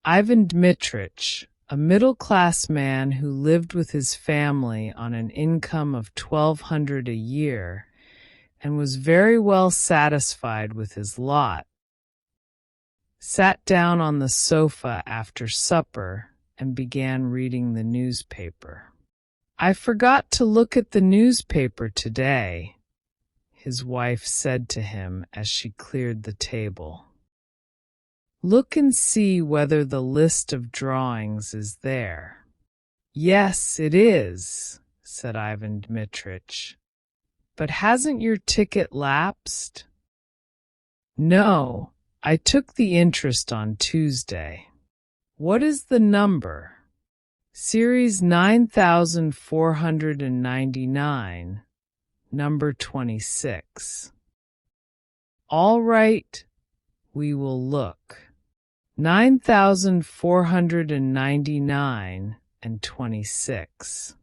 Ivan Dmitrich, a middle-class man who lived with his family on an income of 1,200 a year and was very well satisfied with his lot, sat down on the sofa after supper and began reading the newspaper. "I forgot to look at the newspaper today," his wife said to him as she cleared the table. "Look and see whether the list of drawings is there." "Yes, it is," said Ivan Dmitrich. "But hasn't your ticket lapsed?" "No, I took the interest on Tuesday." "What is the number?" "Series 9499, number 26. "All right, we will look. 9499 and 26.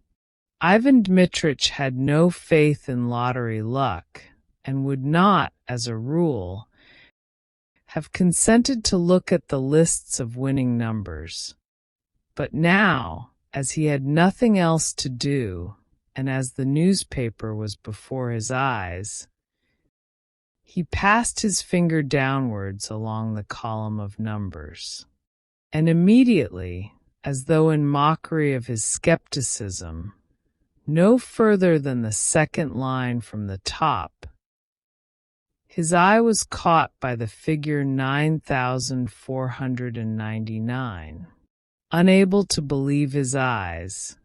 Ivan Dmitrich had no faith in lottery luck and would not, as a rule, have consented to look at the lists of winning numbers. But now, as he had nothing else to do, and as the newspaper was before his eyes, he passed his finger downwards along the column of numbers, and immediately, as though in mockery of his skepticism, no further than the second line from the top, his eye was caught by the figure 9499. Unable to believe his eyes,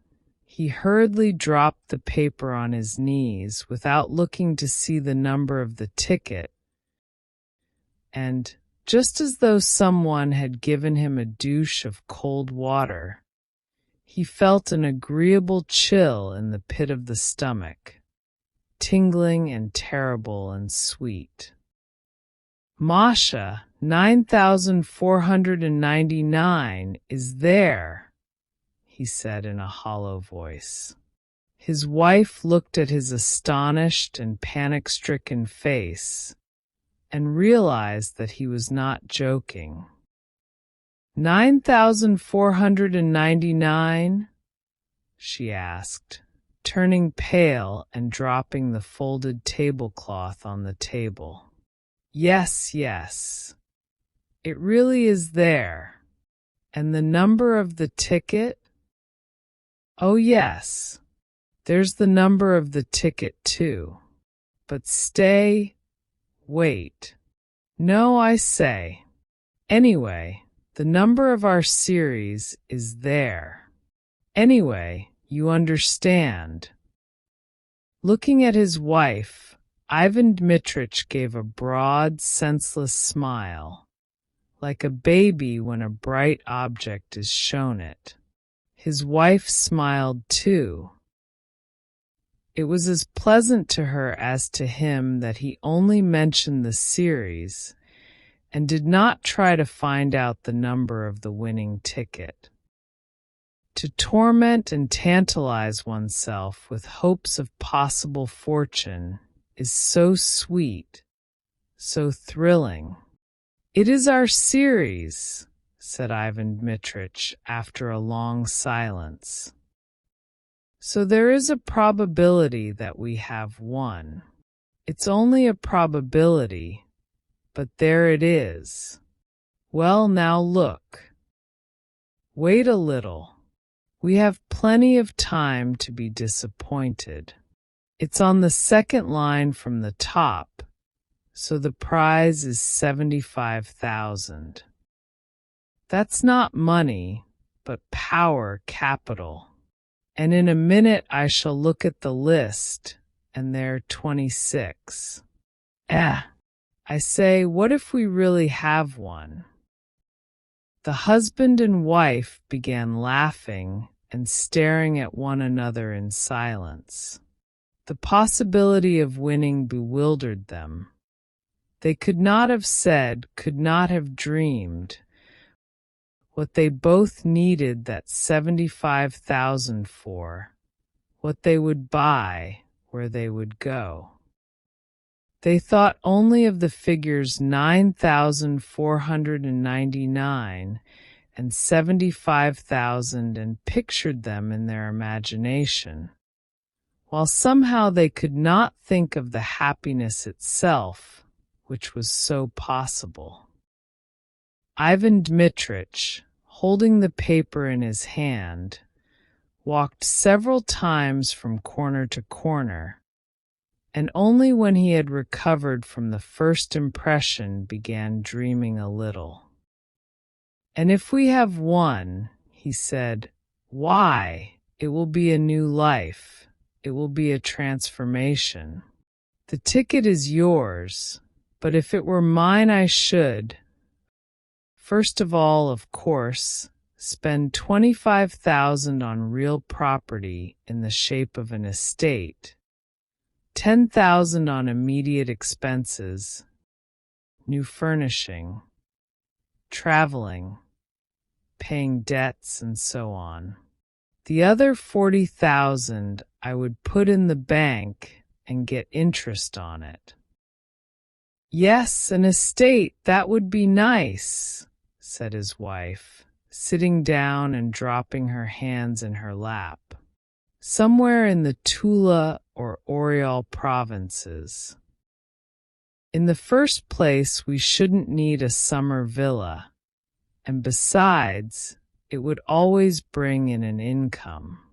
he hurriedly dropped the paper on his knees without looking to see the number of the ticket, and, just as though someone had given him a douche of cold water, he felt an agreeable chill in the pit of the stomach, tingling and terrible and sweet. "Masha, 9499 is there," he said in a hollow voice. His wife looked at his astonished and panic-stricken face and realized that he was not joking. 9499? she asked, turning pale and dropping the folded tablecloth on the table. "Yes, yes. It really is there. And the number of the ticket?" "Oh, yes. There's the number of the ticket, too. But stay, wait. No, I say. Anyway, the number of our series is there. Anyway, you understand." Looking at his wife, Ivan Dmitrich gave a broad, senseless smile, like a baby when a bright object is shown it. His wife smiled too. It was as pleasant to her as to him that he only mentioned the series and did not try to find out the number of the winning ticket. To torment and tantalize oneself with hopes of possible fortune is so sweet, so thrilling. "It is our series," said Ivan Dmitrich after a long silence. "So there is a probability that we have won. It's only a probability, but there it is. Well, now look. Wait a little. We have plenty of time to be disappointed. It's on the second line from the top, so the prize is 75,000. That's not money, but power capital. And in a minute I shall look at the list, and there 26. I say, what if we really have one?" The husband and wife began laughing and staring at one another in silence. The possibility of winning bewildered them. They could not have said, could not have dreamed, what they both needed that 75,000 for, what they would buy, where they would go. They thought only of the figures 9499 and 75,000 and pictured them in their imagination, while somehow they could not think of the happiness itself, which was so possible. Ivan Dmitrich, holding the paper in his hand, walked several times from corner to corner, and only when he had recovered from the first impression began dreaming a little. "And if we have won," he said, "why, it will be a new life. It will be a transformation. The ticket is yours, but if it were mine I should, first of all, of course, spend 25,000 on real property in the shape of an estate, 10,000 on immediate expenses, new furnishing, traveling, paying debts, and so on. The other 40,000 I would put in the bank and get interest on it." "Yes, an estate, that would be nice," said his wife, sitting down and dropping her hands in her lap. "Somewhere in the Tula or Oriol provinces. In the first place, we shouldn't need a summer villa, and besides, it would always bring in an income."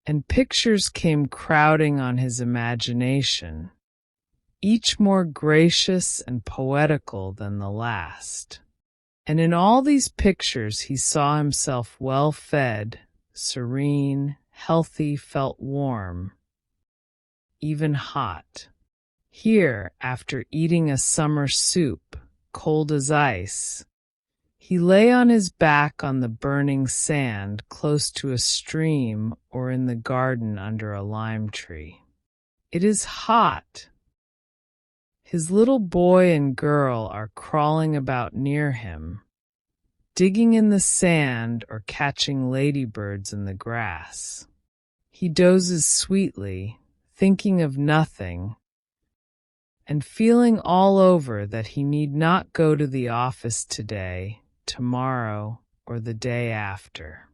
And pictures came crowding on his imagination, each more gracious and poetical than the last. And in all these pictures he saw himself well fed, serene, healthy, felt warm, even hot. Here, after eating a summer soup, cold as ice, he lay on his back on the burning sand close to a stream or in the garden under a lime tree. It is hot. His little boy and girl are crawling about near him, digging in the sand or catching ladybirds in the grass. He dozes sweetly, thinking of nothing, and feeling all over that he need not go to the office today, tomorrow, or the day after.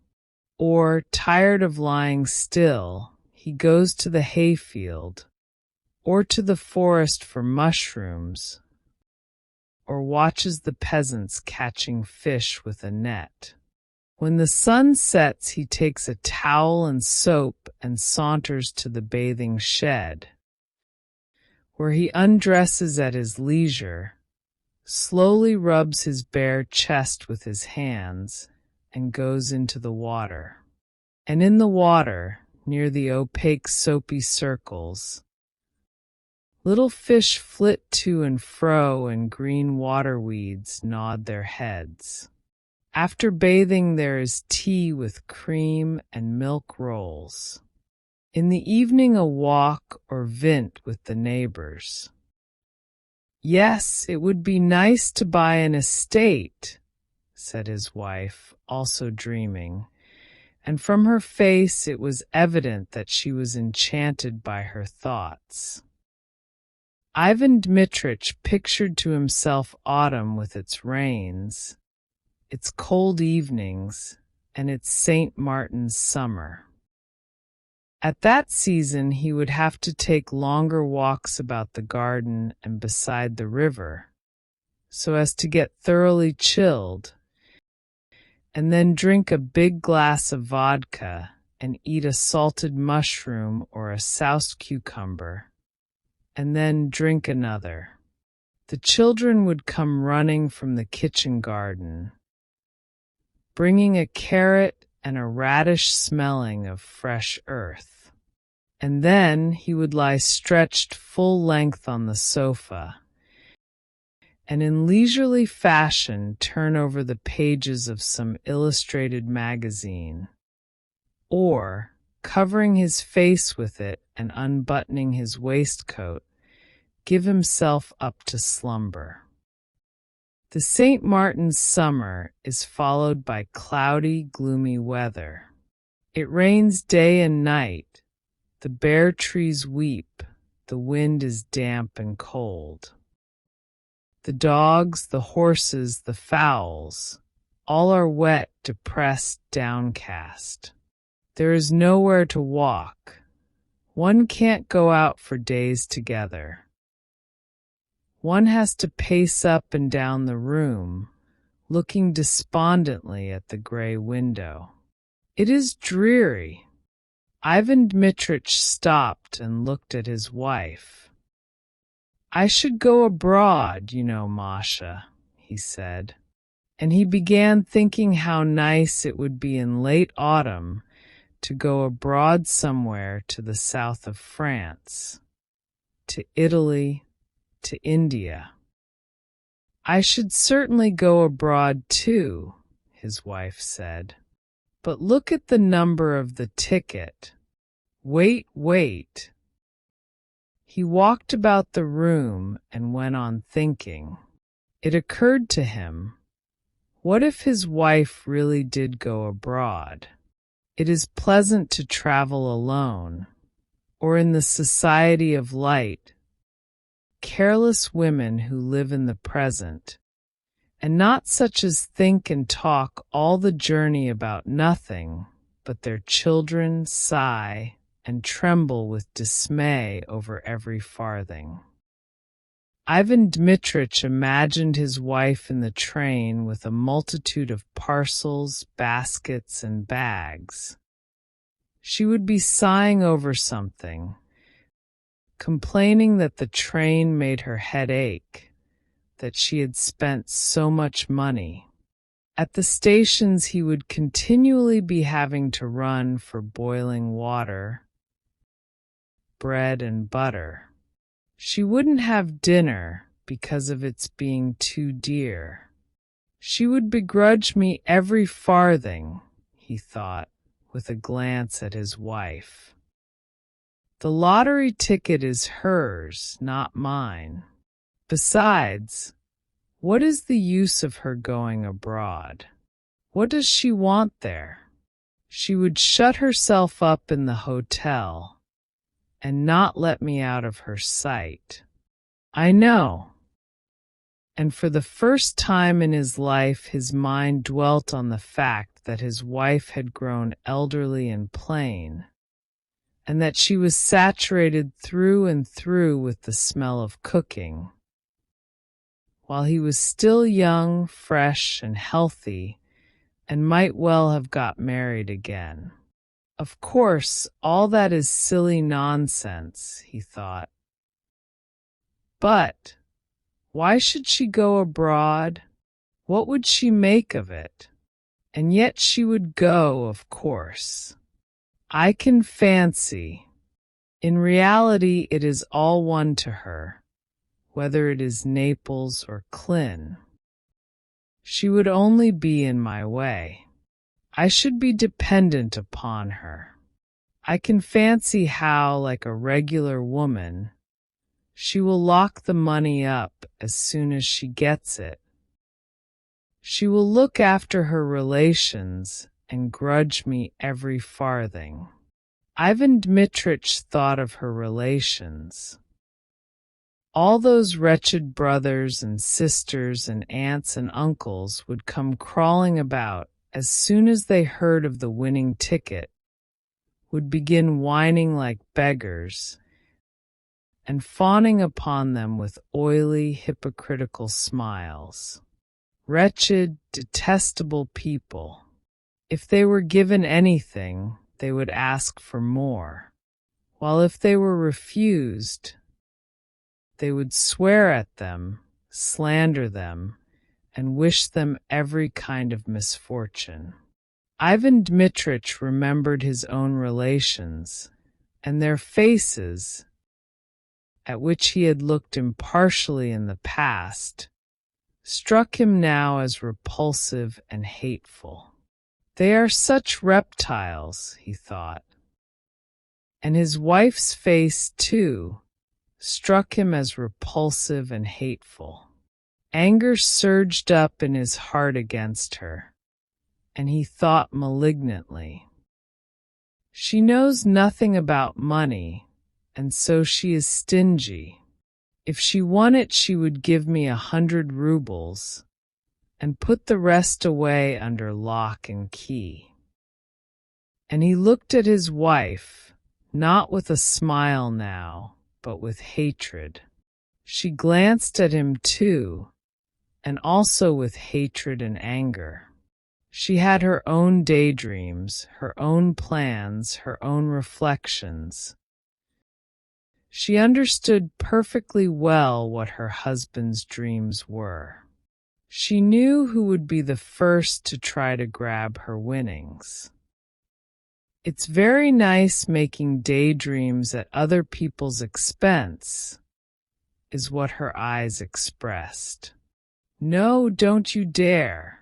Or, tired of lying still, he goes to the hayfield, or to the forest for mushrooms, or watches the peasants catching fish with a net. When the sun sets, he takes a towel and soap and saunters to the bathing shed, where he undresses at his leisure, slowly rubs his bare chest with his hands, and goes into the water. And in the water, near the opaque soapy circles, little fish flit to and fro and green water weeds nod their heads. After bathing there is tea with cream and milk rolls. In the evening a walk or vint with the neighbors. "Yes, it would be nice to buy an estate," said his wife, also dreaming, and from her face it was evident that she was enchanted by her thoughts. Ivan Dmitrich pictured to himself autumn with its rains, its cold evenings, and its St. Martin's summer. At that season he would have to take longer walks about the garden and beside the river, so as to get thoroughly chilled, and then drink a big glass of vodka and eat a salted mushroom or a soused cucumber, and then drink another. The children would come running from the kitchen garden, bringing a carrot and a radish smelling of fresh earth. And then he would lie stretched full length on the sofa, and in leisurely fashion turn over the pages of some illustrated magazine, or, covering his face with it and unbuttoning his waistcoat, give himself up to slumber. The St. Martin's summer is followed by cloudy, gloomy weather. It rains day and night. The bare trees weep. The wind is damp and cold. The dogs, the horses, the fowls, All are wet, depressed, downcast. There is nowhere to walk. One can't go out for days together. One has to pace up and down the room, looking despondently at the gray window. It is dreary. Ivan Dmitrich stopped and looked at his wife. I should go abroad, you know, Masha, he said, and he began thinking how nice it would be in late autumn to go abroad somewhere to the south of France, to Italy, to India. I should certainly go abroad too, his wife said. But look at the number of the ticket. Wait. He walked about the room and went on thinking. It occurred to him, what if his wife really did go abroad? It is pleasant to travel alone, or in the society of light, careless women who live in the present, and not such as think and talk all the journey about nothing, but their children sigh and tremble with dismay over every farthing. Ivan Dmitrich imagined his wife in the train with a multitude of parcels, baskets, and bags. She would be sighing over something, complaining that the train made her head ache, that she had spent so much money. At the stations he would continually be having to run for boiling water, bread and butter. She wouldn't have dinner because of its being too dear. She would begrudge me every farthing, he thought, with a glance at his wife. The lottery ticket is hers, not mine. Besides, what is the use of her going abroad? What does she want there? She would shut herself up in the hotel and not let me out of her sight. I know. And for the first time in his life his mind dwelt on the fact that his wife had grown elderly and plain, and that she was saturated through and through with the smell of cooking, while he was still young, fresh, and healthy, and might well have got married again. Of course, all that is silly nonsense, he thought. But why should she go abroad? What would she make of it? And yet she would go, of course. I can fancy. In reality, it is all one to her, whether it is Naples or Klin. She would only be in my way. I should be dependent upon her. I can fancy how, like a regular woman, she will lock the money up as soon as she gets it. She will look after her relations and grudge me every farthing. Ivan Dmitrich thought of her relations. All those wretched brothers and sisters and aunts and uncles would come crawling about as soon as they heard of the winning ticket, would begin whining like beggars, and fawning upon them with oily, hypocritical smiles. Wretched, detestable people. If they were given anything, they would ask for more, while if they were refused, they would swear at them, slander them, and wish them every kind of misfortune. Ivan Dmitrich remembered his own relations, and their faces, at which he had looked impartially in the past, struck him now as repulsive and hateful. They are such reptiles, he thought. And his wife's face, too, struck him as repulsive and hateful. Anger surged up in his heart against her, and he thought malignantly, she knows nothing about money, and so she is stingy. If she won it, she would give me 100 rubles, and put the rest away under lock and key. And he looked at his wife, not with a smile now, but with hatred. She glanced at him too, and also with hatred and anger. She had her own daydreams, her own plans, her own reflections. She understood perfectly well what her husband's dreams were. She knew who would be the first to try to grab her winnings. It's very nice making daydreams at other people's expense, is what her eyes expressed. No, don't you dare.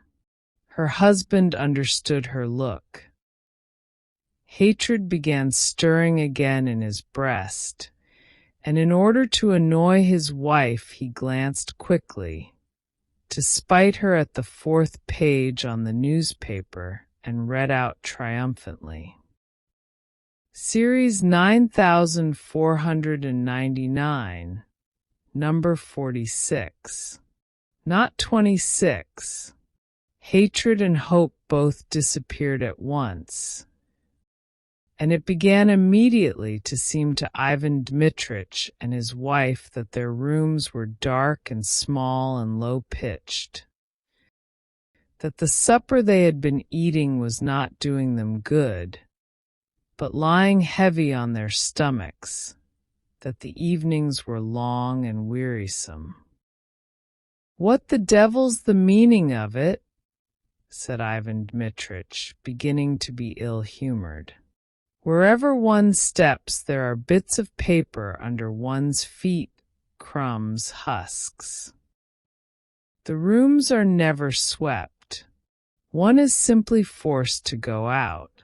Her husband understood her look. Hatred began stirring again in his breast, and in order to annoy his wife, he glanced quickly, to spite her at the 4th page on the newspaper, and read out triumphantly. Series 9499, number 46. Not 26. Hatred and hope both disappeared at once, and it began immediately to seem to Ivan Dmitrich and his wife that their rooms were dark and small and low-pitched, that the supper they had been eating was not doing them good, but lying heavy on their stomachs, that the evenings were long and wearisome. "What the devil's the meaning of it?" said Ivan Dmitrich, beginning to be ill-humored. "Wherever one steps there are bits of paper under one's feet, crumbs, husks. The rooms are never swept. One is simply forced to go out.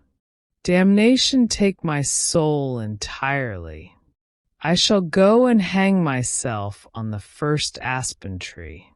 Damnation take my soul entirely. I shall go and hang myself on the first aspen tree."